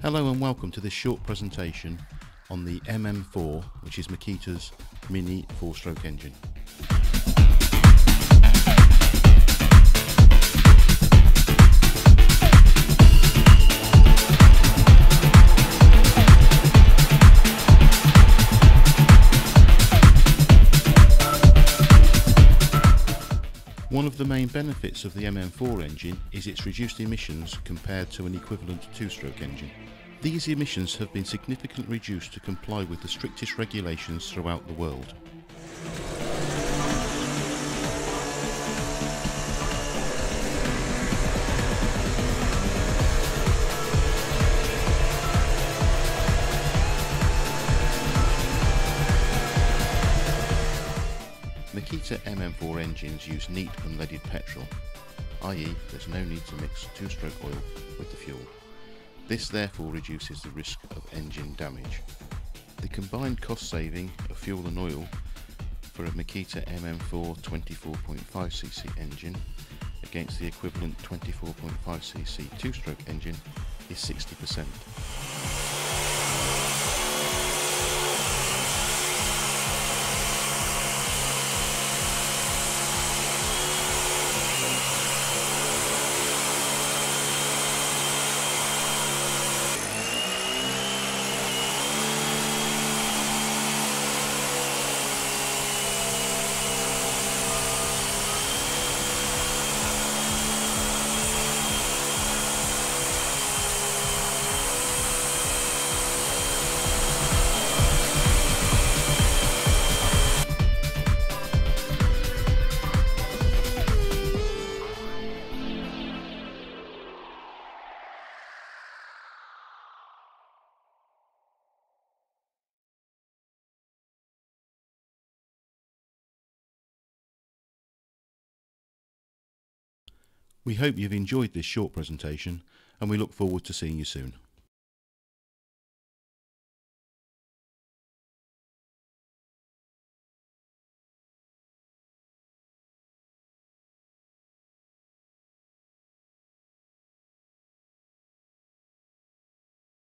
Hello and welcome to this short presentation on the MM4, which is Makita's mini 4-stroke engine. One of the main benefits of the MM4 engine is its reduced emissions compared to an equivalent 2-stroke engine. These emissions have been significantly reduced to comply with the strictest regulations throughout the world. Makita MM4 engines use neat unleaded petrol, i.e. there's no need to mix 2-stroke oil with the fuel. This therefore reduces the risk of engine damage. The combined cost saving of fuel and oil for a Makita MM4 24.5cc engine against the equivalent 24.5cc 2-stroke engine is 60%. We hope you've enjoyed this short presentation and we look forward to seeing you soon.